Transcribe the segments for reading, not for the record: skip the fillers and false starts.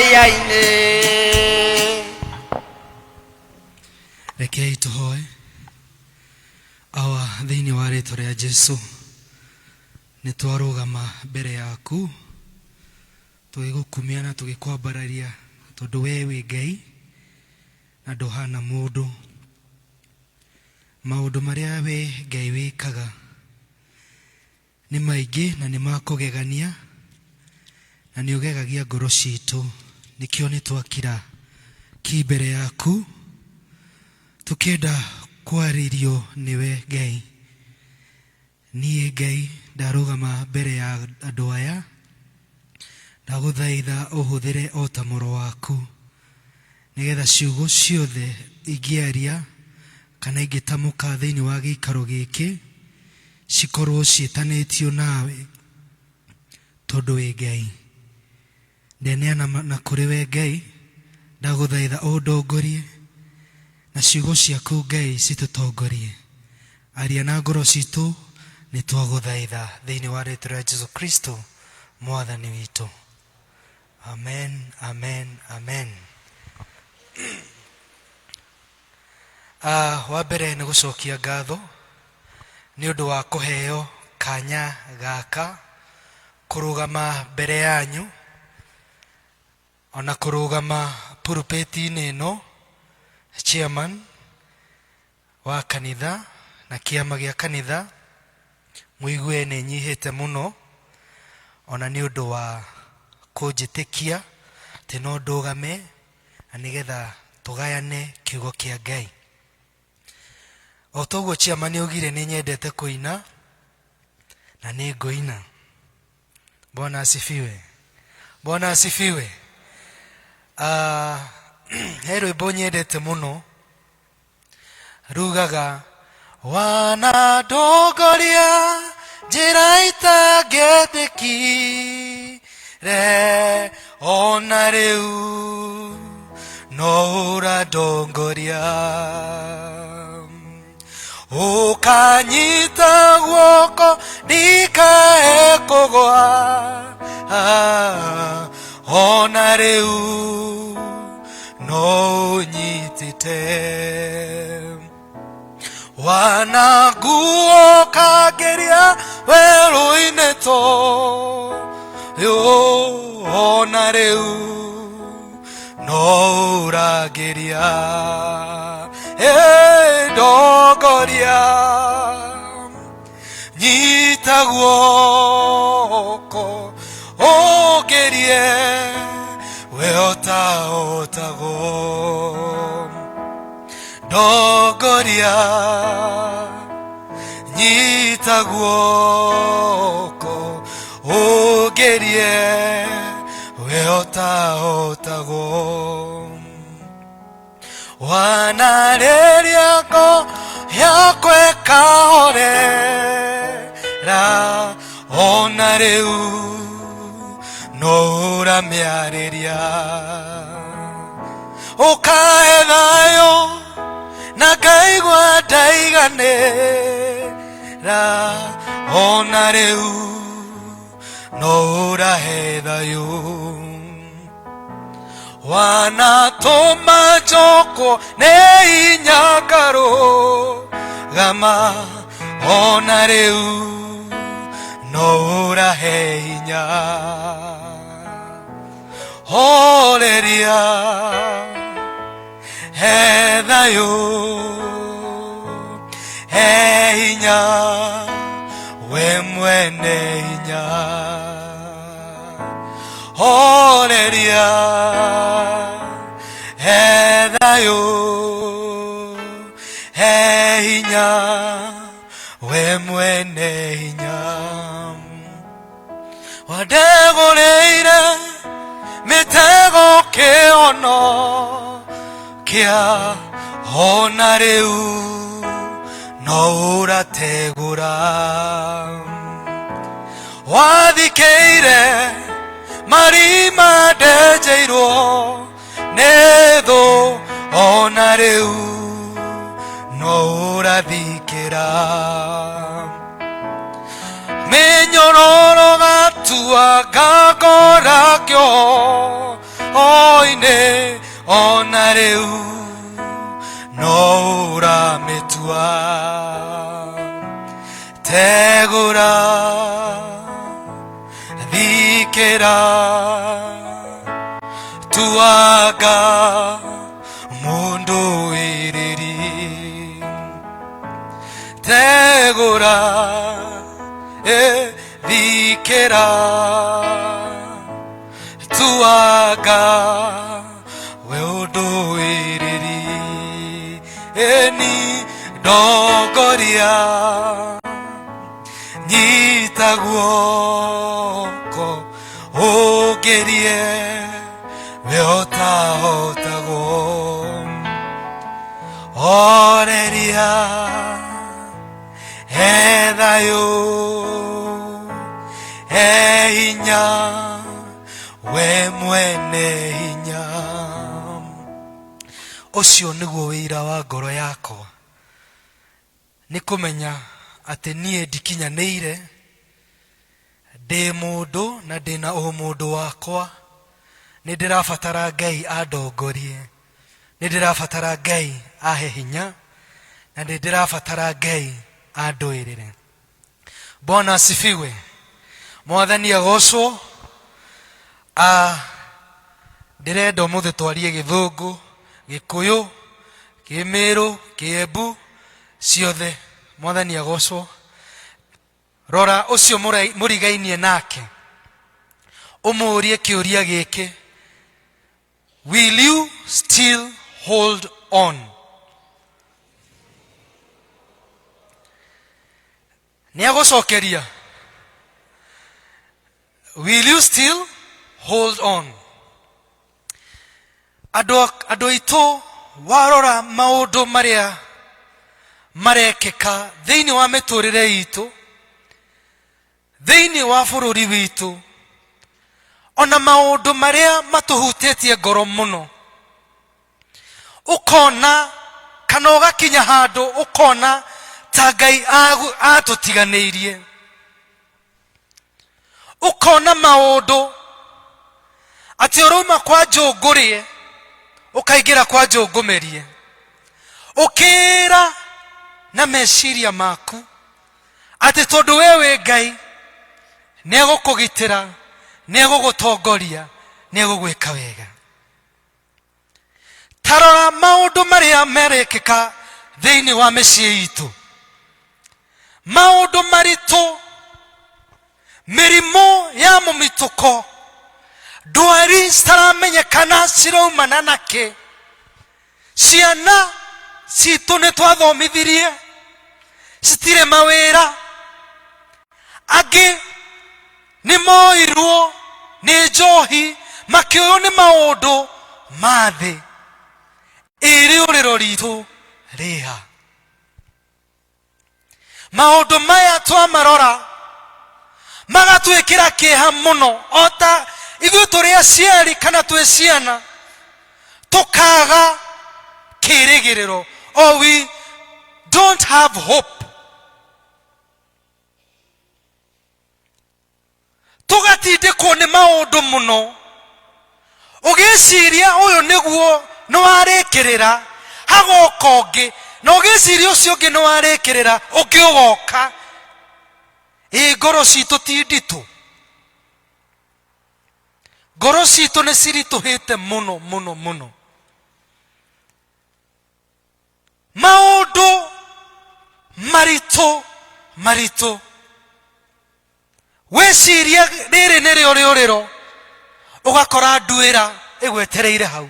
maya-inĩ. Rekei tũhoe. Awa thĩinĩ wa rĩĩtwa rĩa Jesũ nĩ twarũgama mbere yaku tũgĩgũkumia na tũgĩkwambararia tondũ wee wĩ Ngai na ndũhana mũndũ. Maũndũ marĩa wee Ngai wĩkaga nĩ maingĩ na nĩ makũgegania na nĩ ũgegagia ngoro citũ. Nĩkĩo nĩ twakira ki mbere yaku tũkĩenda kwarĩrio nĩwe Ngai. Niĩ Ngai ndarũgama mbere ya andũ aya, ndagũthaitha ũhũthĩre o ta mũro waku nĩgetha ciugo ciothe ingĩaria kana ingĩtamũka thĩinĩ wa gĩikaro gĩkĩ cikorwo ciĩtanĩtio nawe tondũ wĩ Ngai. Ndeneana na kũrĩ we Ngai, ndagũthaitha ũndongorie na ciugo ciaku Ngai citũtongorie. Aria na ngoro citũ nĩ twagũthaitha thĩinĩ wa rĩĩtwa rĩa Jesũ Kristo mwathani witũ. Amen, amen, amen. Wa mbere nĩ gũcokia ngatho nĩ ũndũ wa kũheo kanya gaka kũrũgama mbere yanyu ona kũrũgama pulpiti-inĩ ĩno chairman wa kanitha na kĩama gĩa kanitha. Mũigue nĩ nyihĩte mũno ona nĩ ũndũ wa kũnjĩtĩkia atĩ no ndũgame na nĩgetha tũgayane kiugo kĩa Ngai. O toguo chairman augire nĩ nyendete kũina na nĩ ngũina. Bwana asifiwe. Bwana asifiwe. He rwĩmbo nyendete mũno rugaga wanandongoria njĩra itangĩendekire ona rĩu no ũrandongoria ũkanyita guoko ndikae kũgwa ona rĩu no ũnyitĩte wananguo kageria werũ-inĩ ona rĩu no ũrangĩria ndongoria nyita guoko ũngerie we otagwo ndongoria nyita guoko ũngerie we otagwo wanarĩria ngo yakwe kahorera ona rĩu no ũramĩarĩria ũkahe thayũ na ngaigua ndaiganĩra ona rĩu no ũrahe thayũ wanatũma njokwo nĩ hinya ngarũgama ona rĩu no ũrahe hinya horeria he thayũ he hinya we mwene hinya horeria he thayũ he hinya we mwene hinya wandegũrĩire mĩtego kĩono kĩa ona rĩu no ũrategũra wathikĩire marima ndenjeirwo nĩ thũ ona rĩu no ũrathikĩra mĩnyororo gatua ngakora kĩoho oine ona riu no urametua tegura thikira tuaga mundu iriri tegura thikira tuaga we undu iriri eni dogoria nyita guoko ugerie we otahotago oreria ethayo hinya we mwene hinya ucio niguo wira wa ngoro yakwa ni kumenya ati nie ndikinyanĩire ndi mundu na ndina umundu wakwa ni ndirabatara Ngai andongorie ni ndirabatara Ngai ahe hinya na ni ndirabatara Ngai andũĩrĩre. Bwana asifiwe. Mwathani agocwo. Ndirenda mũthĩ twarie Gĩthũngũ, Gĩkũyũ, Kĩmĩrũ, Kĩembu ciothe. Mwathani agocwo. Rora ũcio mũrigainie nake ũmũrie kĩũria gĩkĩ, will you still hold on? Nĩagũcokeria, will you still hold on? Andũ aitũ warora maũndũ marĩa marekeka thĩinĩ wa mĩtũrĩre itũ, thĩinĩ wa bũrũri witũ, ona maũndũ marĩa matũhutĩtie ngoro mũno, ũkona kana ũgakinya handũ ũkona ta Ngai atũtiganĩirie, ũkona maũndũ atĩ ũrauma kwa njũngũrĩe ũkaingĩra kwa njũngũmerie, ũkĩra na meciria maku atĩ tondũ we wĩ Ngai nĩegũkũgitĩra, nĩegũgũtongoria, nĩegũgwĩka wega. Tarora maũndũ marĩa merekeka thĩinĩ wa mĩciĩ itũ, maũndũ maritũ, mĩrimũ ya mũmitũko, ndwari citaramenyekana ciraumana nakĩ, ciana citũ nĩtwathomithirie citirĩ mawĩra, angĩ nĩmoirwo nĩ njohi makĩoywo nĩ maũndũ ma thĩ. Rĩũrĩro ritũ rĩha. Maũndũ maya twamarora magatwĩkĩra kĩeha mũno, ota ithuĩ tũrĩ aciari kana twĩ ciana tũkaga kĩĩrĩgĩrĩro, or we don't have hope. Tũgatindĩkwo nĩ maũndũ mũno, ũgĩciria ũyũ nĩguo nĩwarĩkĩrĩra, hagoka ũngĩ na ũgĩciria ũcio ũngĩ nĩwarĩkĩrĩra, ũngĩ ũgoka. Ngoro citũ ti nditũ, ngoro citũ nĩ ciritũhĩte mũno mũno mũno. Maũndũ maritũ maritũ, weciria rĩrĩ nĩrĩo rĩũrĩro, ũgakora nduĩra ĩgwetereire hau.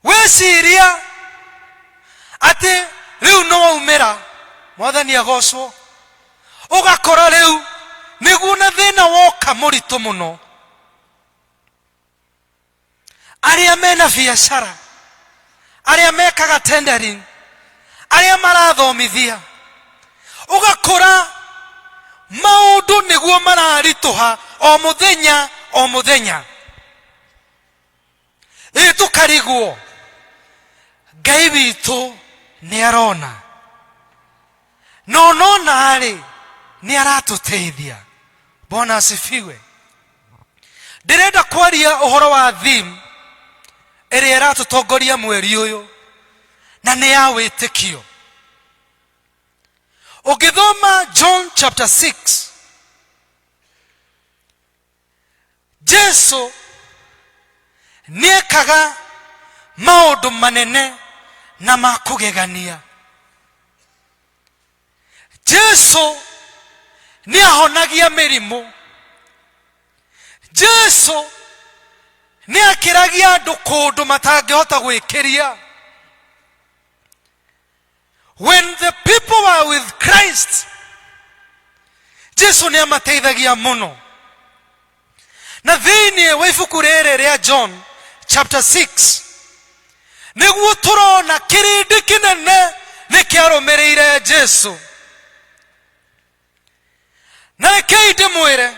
Weciria atĩ rĩu no waumĩra, Mwathani agocwo, ũgakora rĩu nĩguo na thĩna woka mũritũ mũno. Arĩa mena biacara, arĩa mekaga tendering, arĩa marathomithia, ũgakora maũndũ nĩguo mararitũha o mũthenya o mũthenya. Tũkarigwo Ngai witũ nĩarona, no nona rĩ nĩaratũteithia. Bwana asifiwe. ndirenda kwaria uhoro wa theme ĩrĩa ĩratutongoria mweri ũyũ na nĩ ya wĩtĩkio. Ũngĩthoma John chapter 6, Jesu nĩekaga maũndũ manene na ma kũgegania. Jesu nĩahonagia mĩrimũ. Jesu nĩakĩragia andũ kũndũ matangĩhota gwĩkĩria. When the people were with Christ, Jesu nĩamateithagia mũno. Na thĩinĩ wa ibuku rĩrĩ rĩa John chapter 6 nĩguo tũrona kĩrĩndĩ kĩnene nĩkĩarũmĩrĩire Jesu. Na rekei ndĩmwĩre,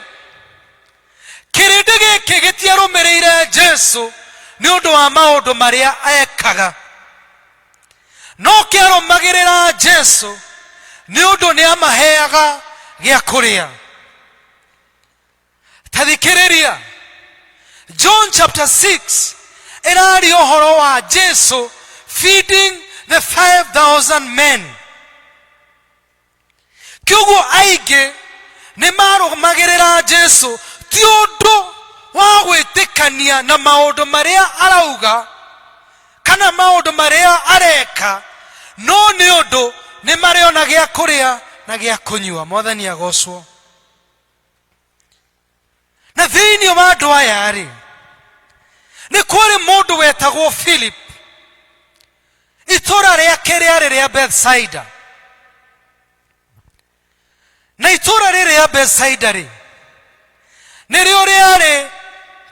kĩrĩndĩ gĩkĩ gĩtiarũmĩrĩire Jesu nĩ ũndũ wa maũndũ marĩa ekaga, no kĩarũmagĩrĩra Jesu nĩ ũndũ nĩamaheaga gĩa kũrĩa. Ta thikĩrĩria, John chapter 6 ĩraria ũhoro wa Jesu feeding the 5,000 men. Kĩoguo aingĩ nĩmarũmagĩrĩra Jesu ti ũndũ wa gwĩtĩkania na maũndũ marĩa arauga kana maũndũ marĩa areka, no nĩ ũndũ nĩmarĩona gĩa kũrĩa na gĩa kũnyua. Mwathani agocwo. Na thĩinĩ wa andũ aya rĩ, nĩ kwarĩ mũndũ wetagwo Philip. Itũũra rĩake rĩarĩ rĩa Bethsaida. Na itũũra rĩrĩ rĩa Bethsaida rĩ, nĩrĩo rĩarĩ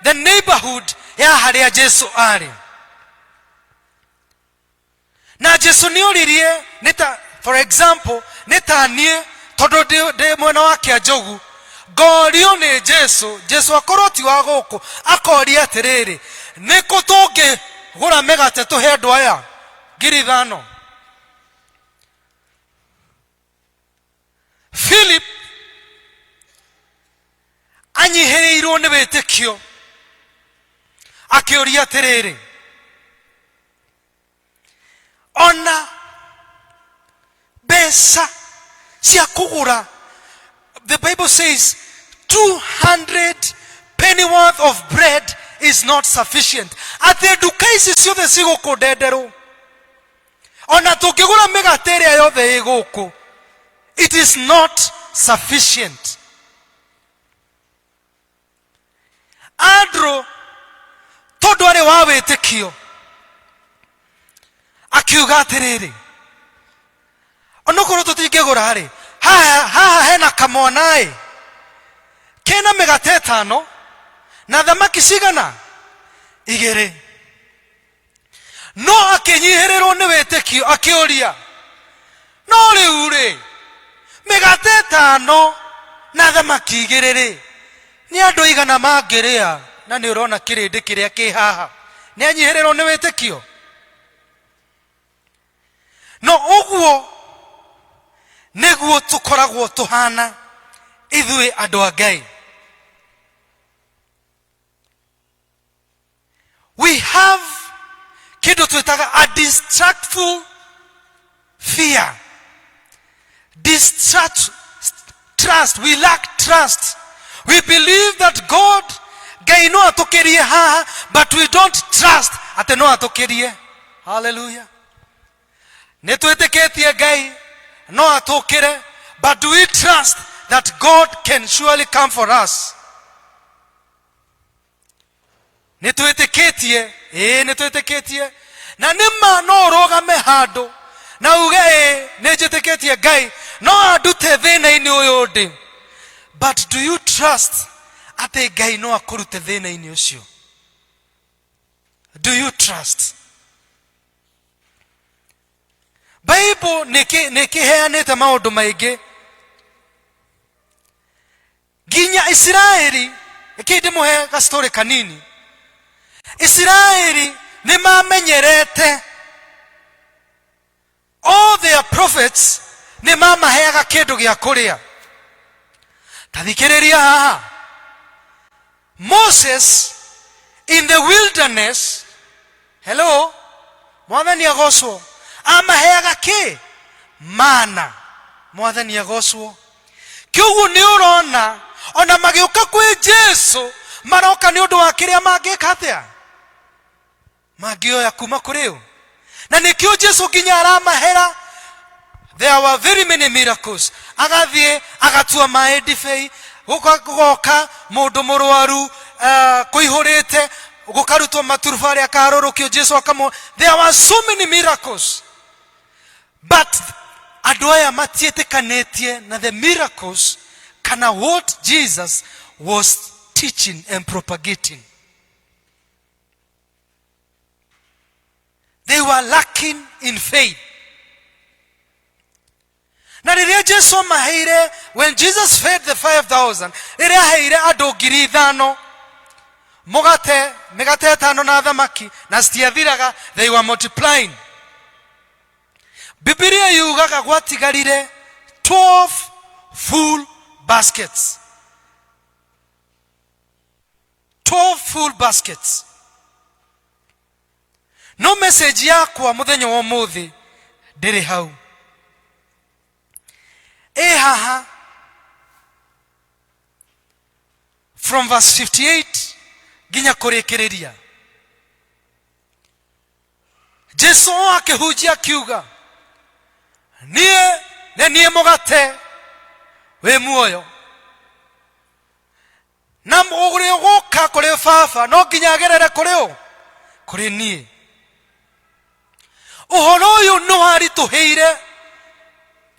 the neighborhood ya harĩa Jesu arĩ. Na Jesu nĩoririe, for example, nĩ ta niĩ tondũ ndĩ mwena wa Kĩanjogu, ngorio nĩ Jesu. Jesu akorwo ti wa gũkũ, akoria atĩrĩrĩ, nĩkũ tũngĩgũra mĩgate tũhe andũ aya 5,000? Philip anyihĩrĩirwo nĩ wĩtĩkio, akĩũria atĩrĩrĩ, ona mbeca cia kũgũra, the Bible says 200 pennyworth of bread is not sufficient. Atĩ nduka ici ciothe cigũkũ ndenderũ, ona tũngĩgũra mĩgate ĩrĩa yothe ĩ gũkũ, it is not sufficient. Andrew tondũ arĩ wa wĩtĩkio akiuga atĩrĩrĩ, onokorwo tũtingĩgũra rĩ, haha hena kamwana kena mĩgate 5 na thamaki cigana 2. No akĩnyihĩrĩrwo nĩ wĩtĩkio akĩũria, no rĩu rĩ, mĩgate 5 na thamaki 2 rĩ, nĩ andũ aigana mangĩrĩa? Na nĩ ũrona kĩrĩndĩ kĩrĩa kĩ haha nĩ anyihĩrĩrwo nĩ wĩtĩkio. No ũguo nĩguo tũkoragwo tũhana ithuĩ andũ a Ngai. We have kĩndũ twĩtaga a distrustful fear. Trust. We lack trust. We believe that God, Ngai no atũkĩrie haha, but we don't trust atĩ no atũkĩrie. Hallelujah. Nĩ twĩtĩkĩtie Ngai no atũkĩre, but do we trust that God can surely come for us? Nĩ twĩtĩkĩtie, nĩ twĩtĩkĩtie, na nĩma no ũrũgame handũ na uge nĩ njĩtĩkĩtie Ngai no andute thĩna-inĩ ũyũ ndĩ, but do you trust atĩ Ngai no akũrute thĩna-inĩ ũcio? Do you trust? Bible nĩkĩheanĩte maũndũ maingĩ. Nginya Israeli, ndĩmũhe gastorĩ kanini. Israeli nĩmamenyerete, all their prophets nĩmamaheaga kĩndũ gĩa kũrĩa. Ta thikĩrĩria haha, Moses in the wilderness, hello, mwathani agocwo, amaheaga ki? Mana. Mwathani agocwo. Kiugu ni urona, ona magĩũka kwĩ Jesu, maroka nĩ ũndũ wa kĩrĩa mangĩka atĩa? Mangĩoya kuma kũrĩ ũ? Na nĩkĩo Jesu nginya aramahera. There were very many miracles. Agathiĩ, agatua maĩ ndibei, gũgoka mũndũ mũrwaru kũihũrĩte, gũkarutwo maturubarĩ akarũrũkio Jesu akamo. There were so many miracles. But andũ aya matiĩtĩkanĩtie na the miracles kana what Jesus was teaching and propagating. They were lacking in faith. Na rĩrĩa Jesu maheire, when Jesus fed the 5,000, rĩrĩa heire andũ 5,000 mũgate, mĩgate 5 na thamaki, na citiathiraga, they were multiplying. Biblia yugaga gwatigarire 12 full baskets. 12 full baskets. No message yakwa muthenya wa muthi ndiri hau. Haha from verse 58 ginya kurekereria. Jesu akihujia kiuga, nie mugate we muoyo. Na uri guka kuri baba no nginya agerere kuri nie. Uhoro uyu no arituheire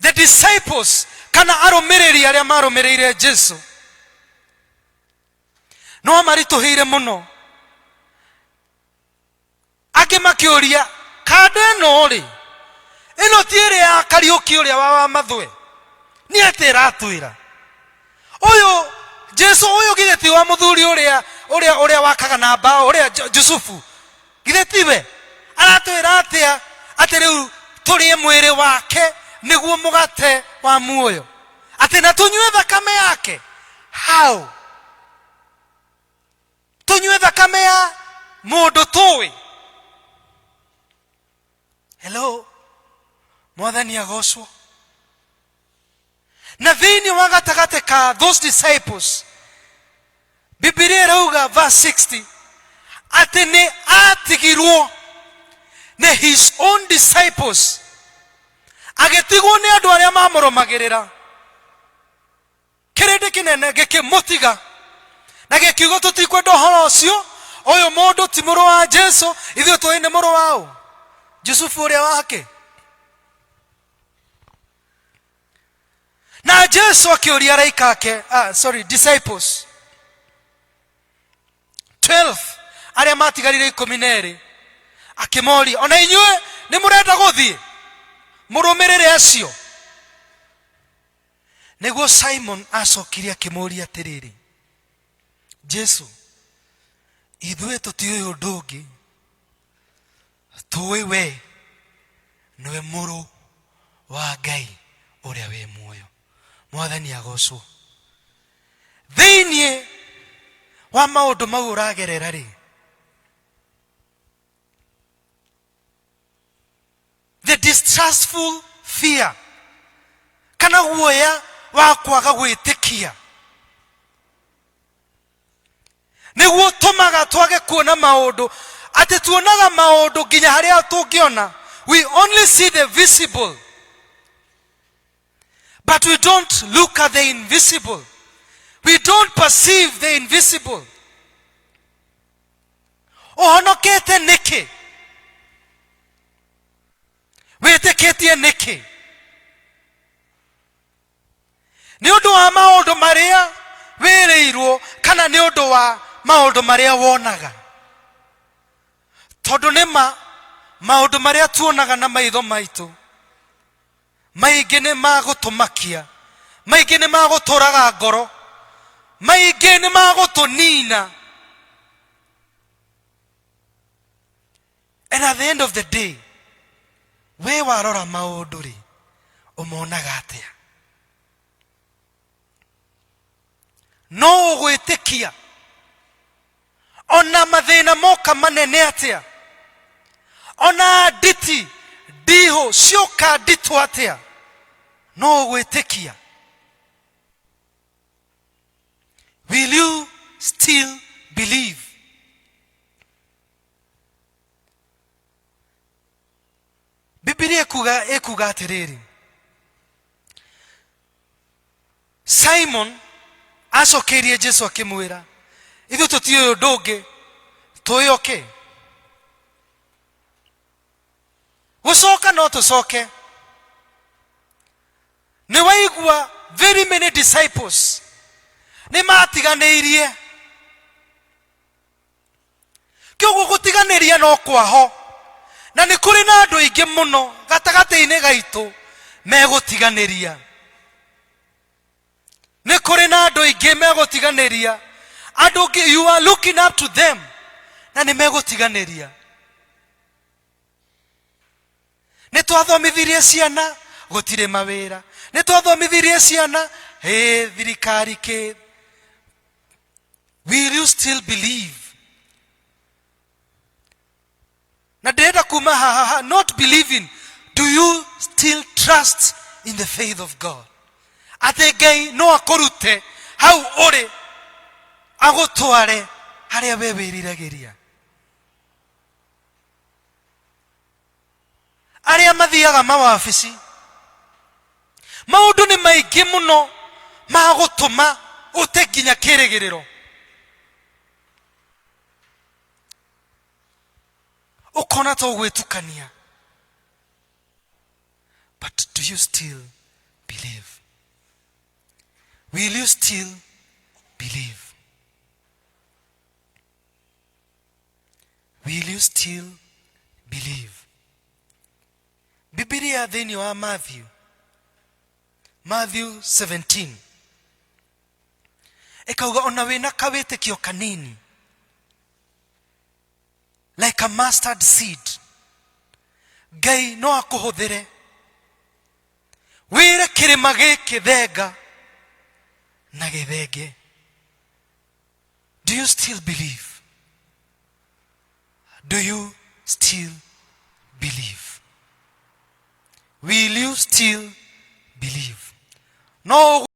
the disciples kana arumiriri aria marumirire Jesu. No marituheire muno. Angi makiuria kande no ri ino tiere ya Kariuki uria wa mathwe ni atira atwira uyu Jesu uyu githeti wa muthuri uria wakaga na mbao uria Jusufu githetiwe aratwira atia ati riu turi mwiri wake niguo mugate wa muoyo ati na tunywe thakame yake. How? Tunywe thakame ya mundu tuwi? Hello, mwathani agocwo. Na thiini wa gatagate ka those disciples, Biblia irauga verse 60 ati ni atigirwo ne his own disciples, agetigwo ni andu aria mamurumagirira. Kirindi kinene gikimutiga na gikiugo tutikwenda uhoro ucio, uyu mundu ti muru wa Jesu, ithuĩ tũĩ nĩ mũrũ wao Jusufu uria wake. Na Jesu akiuria araika ake, disciples 12 aria matigarire 12, akimoria, ona inyuĩ nĩ mũrenda gũthiĩ mũrũmĩrĩre acio? Nĩguo Simon acokirie akimoria atiriri, Jesu, ithuĩ tũtiũĩ ũndũ ũngĩ, tũĩ we nĩwe mũrũ wa Ngai ũrĩa wĩ muoyo. Mwathani agocwo. Thĩinĩ wa maũndũ mau ũragerera rĩ, the distrustful fear kana guoya wa kwaga gwĩtĩkia nĩguo tũmaga twage kuona maũndũ, ati tuonaga maũndũ nginya harĩa tũngĩona. We only see the visible, but we don't look at the invisible. We don't perceive the invisible. Ũhonokete nĩkĩ? Wĩtĩkĩtie nĩkĩ? Nĩ ũndũ wa maũndũ marĩa wĩrĩirwo kana nĩ ũndũ wa maũndũ marĩa wonaga? Tondũ nĩma maũndũ marĩa tuonaga na maitho maitũ maingĩ nĩ magũtũmakia, maingĩ nĩ magũtũraga ngoro, maingĩ nĩ magũtũnina. And at the end of the day, we warora maũndũ rĩ, ũmonaga atĩa? No ũgwĩtĩkia ona mathina moka manene atia, ona nditi ndiho cioka nditu atia, no gwitikia. Will you still believe? Biblia ekuga atiriri, Simon acokerie Jesu akimwira, ithu tutioyo ndungi tuyoke gucoka no tucoke. Ni waigua very many disciples ni matiganirie, kioguo gutiganiria no kwaho, na ni kuri na andu aingi muno gatagati-ini gaitu megutiganiria. Ni kuri na andu aingi megutiganiria, andu you are looking up to them, na ni megutiganiria. Ni twathomithirie ciana gutire mawira, ni twathomithirie ciana thirikari ki. Will you still believe? Na ndenda kuma haha not believing, do you still trust in the faith of God? Ate Ngai no akorute hau uri agutware haria we wiriragiria. Aria mathiaga mawabici, maundu ni maingi muno magutuma ute nginya kirigiriro. Ukona to gwitukania. But do you still believe? Will you still believe? Will you still believe? Biblia thini wa Matthew 17 ekauga ona wina kawitikio kanini, like a mustard seed, Ngai no akuhuthire wire kirima giki thenga na githenge. Do you still believe? Do you still believe? Will you still believe? No